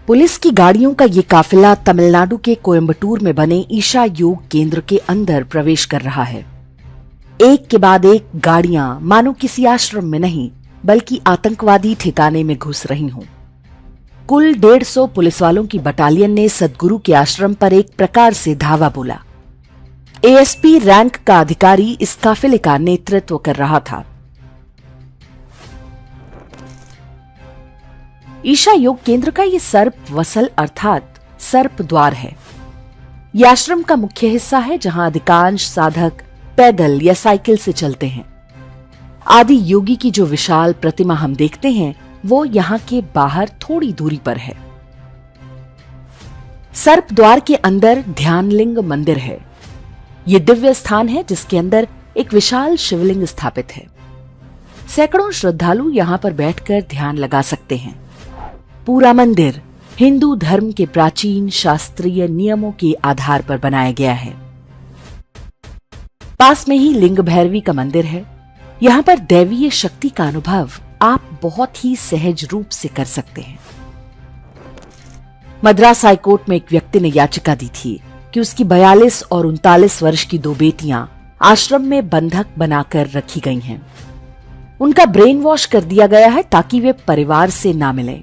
Police की गाड़ियों का ये काफिला तमिलनाडु के कोयम्बटूर में बने ईशा योग केंद्र के अंदर प्रवेश कर रहा है। एक के बाद एक गाड़ियां मानो किसी आश्रम में नहीं बल्कि आतंकवादी ठिकाने में घुस रही हों। कुल 150 पुलिस वालों की बटालियन ने सद्गुरु के आश्रम पर एक प्रकार से धावा बोला। एएसपी रैंक का अधिकारी इस काफिले का नेतृत्व कर रहा था। ईशा योग केंद्र का ये सर्प वसल अर्थात सर्प द्वार है। यह आश्रम का मुख्य हिस्सा है जहां अधिकांश साधक पैदल या साइकिल से चलते हैं। आदि योगी की जो विशाल प्रतिमा हम देखते हैं वो यहां के बाहर थोड़ी दूरी पर है। सर्प द्वार के अंदर ध्यानलिंग मंदिर है। ये दिव्य स्थान है जिसके अंदर एक विशाल शिवलिंग स्थापित है। सैकड़ों श्रद्धालु यहां पर बैठकर ध्यान लगा सकते हैं। पूरा मंदिर हिंदू धर्म के प्राचीन शास्त्रीय नियमों के आधार पर बनाया गया है। पास में ही लिंग भैरवी का मंदिर है। यहां पर दैवीय शक्ति का अनुभव आप बहुत ही सहज रूप से कर सकते हैं। मद्रास हाईकोर्ट में एक व्यक्ति ने याचिका दी थी कि उसकी 42 और 39 वर्ष की 2 बेटियां आश्रम में बंधक बनाकर रखी गई हैं। उनका ब्रेन वॉश कर दिया गया है ताकि वे परिवार से ना मिलें।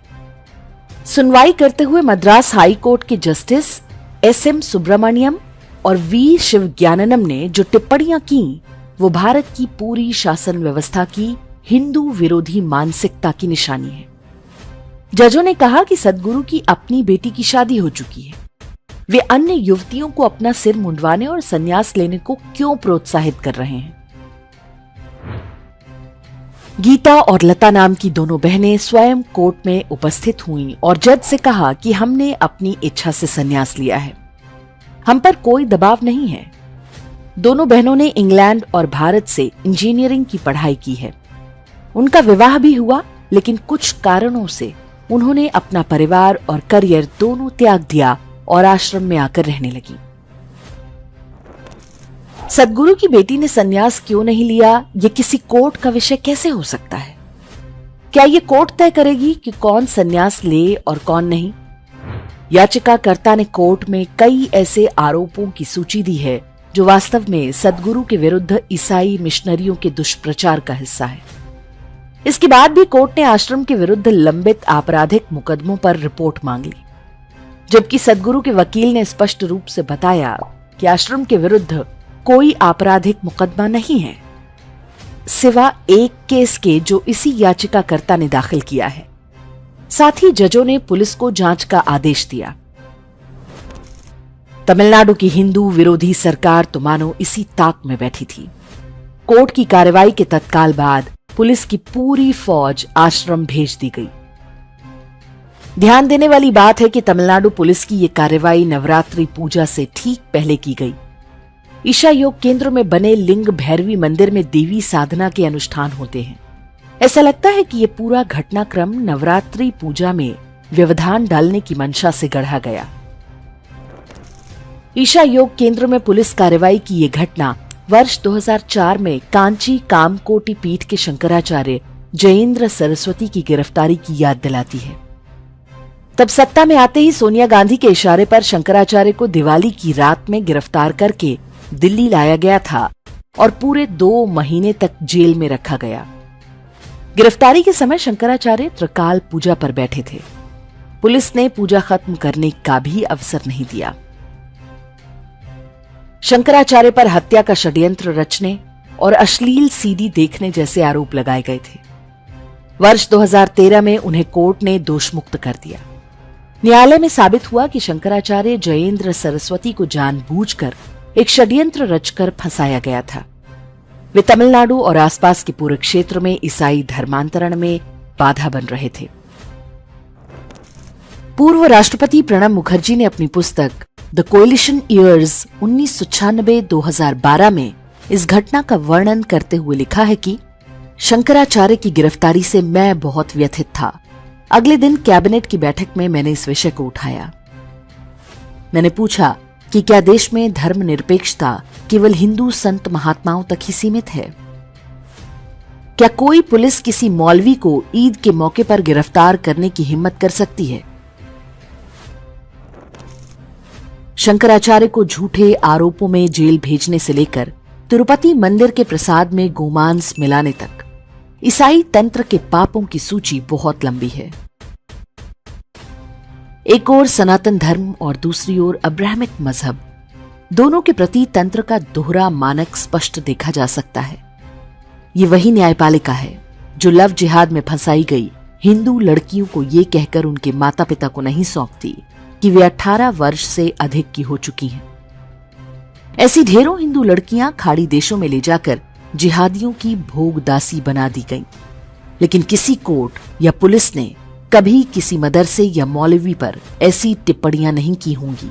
सुनवाई करते हुए मद्रास हाई कोर्ट के जस्टिस एसएम सुब्रमण्यम और वी शिवज्ञाननम ने जो टिप्पणियां की वो भारत की पूरी शासन व्यवस्था की हिंदू विरोधी मानसिकता की निशानी है। जजों ने कहा कि सद्गुरु की अपनी बेटी की शादी हो चुकी है। वे अन्य युवतियों को अपना सिर मुंडवाने और संन्यास लेने को क्यों प्रोत्साहित कर रहे हैं। गीता और लता नाम की दोनों बहनें स्वयं कोर्ट में उपस्थित हुईं और जज से कहा कि हमने अपनी इच्छा से संन्यास लिया है, हम पर कोई दबाव नहीं है। दोनों बहनों ने इंग्लैंड और भारत से इंजीनियरिंग की पढ़ाई की है। उनका विवाह भी हुआ, लेकिन कुछ कारणों से उन्होंने अपना परिवार और करियर दोनों त्याग दिया और आश्रम में आकर रहने लगी। सद्गुरु की बेटी ने संन्यास क्यों नहीं लिया, ये किसी कोर्ट का विषय कैसे हो सकता है? क्या ये कोर्ट तय करेगी कि कौन संन्यास ले और कौन नहीं? याचिकाकर्ता ने कोर्ट में कई ऐसे आरोपों की सूची दी है जो वास्तव में सद्गुरु के विरुद्ध ईसाई मिशनरियों के दुष्प्रचार का हिस्सा है। इसके बाद भी कोर्ट ने आश्रम के विरुद्ध लंबित आपराधिक मुकदमों पर रिपोर्ट मांग ली, जबकि सद्गुरु के वकील ने स्पष्ट रूप से बताया कि आश्रम के विरुद्ध कोई आपराधिक मुकदमा नहीं है, सिवा एक केस के जो इसी याचिकाकर्ता ने दाखिल किया है। साथ ही जजों ने पुलिस को जांच का आदेश दिया। तमिलनाडु की हिंदू विरोधी सरकार तो मानो इसी ताक में बैठी थी। कोर्ट की कार्रवाई के तत्काल बाद पुलिस की पूरी फौज आश्रम भेज दी गई। ध्यान देने वाली बात है कि तमिलनाडु पुलिस की यह कार्रवाई नवरात्रि पूजा से ठीक पहले की गई। ईशा योग केंद्र में बने लिंग भैरवी मंदिर में देवी साधना के अनुष्ठान होते हैं। ऐसा लगता है कि यह पूरा घटनाक्रम नवरात्रि पूजा में व्यवधान डालने की मंशा से गढ़ा गया। ईशा योग केंद्र में पुलिस कार्रवाई की यह घटना वर्ष 2004 में कांची कामकोटि पीठ के शंकराचार्य जयेंद्र सरस्वती की गिरफ्तारी की याद दिलाती है। तब सत्ता में आते ही सोनिया गांधी के इशारे पर शंकराचार्य को दिवाली की रात में गिरफ्तार करके दिल्ली लाया गया था और पूरे 2 महीने तक जेल में रखा गया। गिरफ्तारी के समय शंकराचार्य त्रिकाल पूजा पर बैठे थे। पुलिस ने पूजा खत्म करने का भी अवसर नहीं दिया। शंकराचार्य पर हत्या का षड्यंत्र रचने और अश्लील सीडी देखने जैसे आरोप लगाए गए थे। वर्ष 2013 में उन्हें कोर्ट ने दोषमुक्त कर दिया। न्यायालय में साबित हुआ कि शंकराचार्य जयेंद्र सरस्वती को जानबूझकर एक षड्यंत्र रचकर फंसाया गया था। वे तमिलनाडु और आसपास के पूरे क्षेत्र में ईसाई धर्मांतरण में बाधा बन रहे थे। पूर्व राष्ट्रपति प्रणब मुखर्जी ने अपनी पुस्तक द कोएलिशन ईयर्स 1996-2012 में इस घटना का वर्णन करते हुए लिखा है कि शंकराचार्य की गिरफ्तारी से मैं बहुत व्यथित था। अगले दिन कैबिनेट की बैठक में मैंने इस विषय को उठाया। मैंने पूछा कि क्या देश में धर्मनिरपेक्षता केवल हिंदू संत महात्माओं तक ही सीमित है? क्या कोई पुलिस किसी मौलवी को ईद के मौके पर गिरफ्तार करने की हिम्मत कर सकती है? शंकराचार्य को झूठे आरोपों में जेल भेजने से लेकर तिरुपति मंदिर के प्रसाद में गोमांस मिलाने तक ईसाई तंत्र के पापों की सूची बहुत लंबी है। एक ओर सनातन धर्म और दूसरी ओर अब्राहमिक मजहब, दोनों के प्रति तंत्र का दोहरा मानक स्पष्ट देखा जा सकता है। ये वही न्यायपालिका है जो लव जिहाद में फंसाई गई हिंदू लड़कियों को ये कहकर उनके माता पिता को नहीं सौंपती कि वे 18 वर्ष से अधिक की हो चुकी हैं। ऐसी ढेरों हिंदू लड़कियां खाड़ी देशों में ले जाकर जिहादियों की भोगदासी बना दी गईं। लेकिन किसी कोर्ट या पुलिस ने कभी किसी मदरसे या मौलवी पर ऐसी टिप्पणियां नहीं की होंगी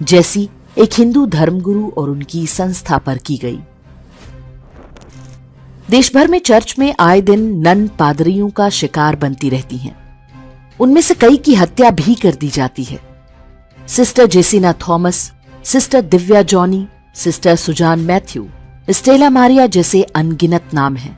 जैसी एक हिंदू धर्मगुरु और उनकी संस्था पर की गई। देश भर में चर्च में आए दिन नन पादरियों का शिकार बनती रहती हैं। उनमें से कई की हत्या भी कर दी जाती है। Sister Jesina Thomas, sister Divya Johny, sister Susan Mathew, Stella Maria जैसे अनगिनत नाम हैं।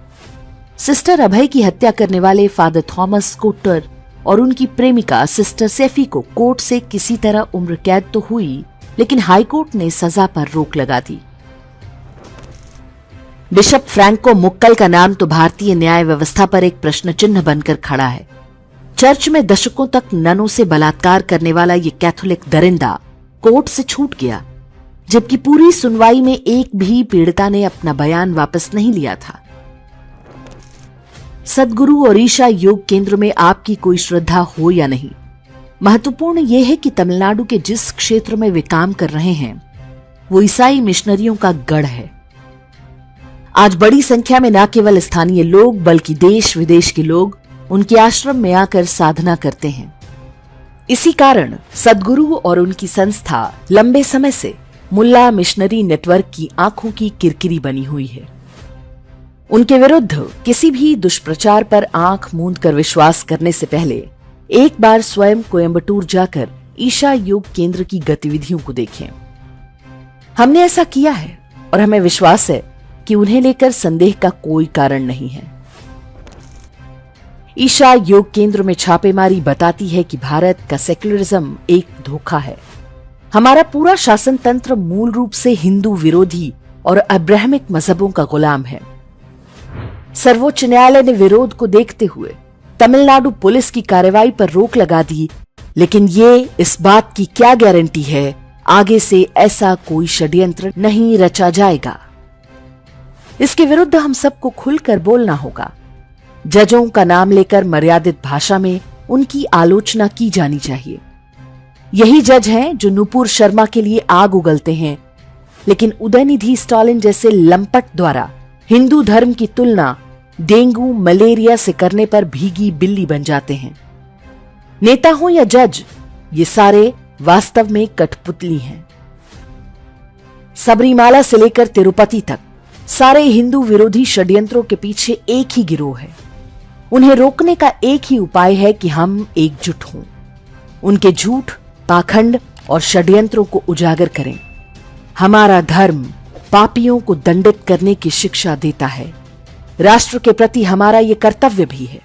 सिस्टर अभय की हत्या करने वाले फादर थॉमस कोटर और उनकी प्रेमिका सिस्टर सेफी को कोर्ट से किसी तरह उम्र कैद तो हुई, लेकिन हाईकोर्ट ने सजा पर रोक लगा दी। बिशप फ्रैंको मुक्कल का नाम तो भारतीय न्याय व्यवस्था पर एक प्रश्न चिन्ह बनकर खड़ा है। चर्च में दशकों तक ननों से बलात्कार करने वाला ये कैथोलिक दरिंदा कोर्ट से छूट गया, जबकि पूरी सुनवाई में एक भी पीड़िता ने अपना बयान वापस नहीं लिया था। सदगुरु और ईशा योग केंद्र में आपकी कोई श्रद्धा हो या नहीं, महत्वपूर्ण यह है कि तमिलनाडु के जिस क्षेत्र में वे काम कर रहे हैं वो ईसाई मिशनरियों का गढ़ है। आज बड़ी संख्या में न केवल स्थानीय लोग बल्कि देश विदेश के लोग उनके आश्रम में आकर साधना करते हैं। इसी कारण सदगुरु और उनकी संस्था लंबे समय से मुल्ला मिशनरी नेटवर्क की आंखों की किरकिरी बनी हुई है। उनके विरुद्ध किसी भी दुष्प्रचार पर आंख मूंद कर विश्वास करने से पहले एक बार स्वयं कोयम्बटूर जाकर ईशा योग केंद्र की गतिविधियों को देखें। हमने ऐसा किया है और हमें विश्वास है कि उन्हें लेकर संदेह का कोई कारण नहीं है। ईशा योग केंद्र में छापेमारी बताती है कि भारत का सेक्युलरिज्म एक धोखा है। हमारा पूरा शासन तंत्र मूल रूप से हिंदू विरोधी और अब्राहमिक मजहबों का गुलाम है। सर्वोच्च न्यायालय ने विरोध को देखते हुए तमिलनाडु पुलिस की कार्रवाई पर रोक लगा दी, लेकिन ये इस बात की क्या गारंटी है आगे से ऐसा कोई षड्यंत्र नहीं रचा जाएगा। इसके विरुद्ध हम सबको खुलकर बोलना होगा। जजों का नाम लेकर मर्यादित भाषा में उनकी आलोचना की जानी चाहिए। यही जज हैं जो नुपुर शर्मा के लिए आग उगलते हैं, लेकिन उदयनिधि स्टालिन जैसे लंपट द्वारा हिंदू धर्म की तुलना डेंगू मलेरिया से करने पर भीगी बिल्ली बन जाते हैं। नेता हो या जज, ये सारे वास्तव में कठपुतली हैं। सबरीमाला से लेकर तिरुपति तक सारे हिंदू विरोधी षड्यंत्रों के पीछे एक ही गिरोह है। उन्हें रोकने का एक ही उपाय है कि हम एकजुट हों, उनके झूठ, पाखंड और षड्यंत्रों को उजागर करें। हमारा धर्म पापियों को दंडित करने की शिक्षा देता है। राष्ट्र के प्रति हमारा ये कर्तव्य भी है।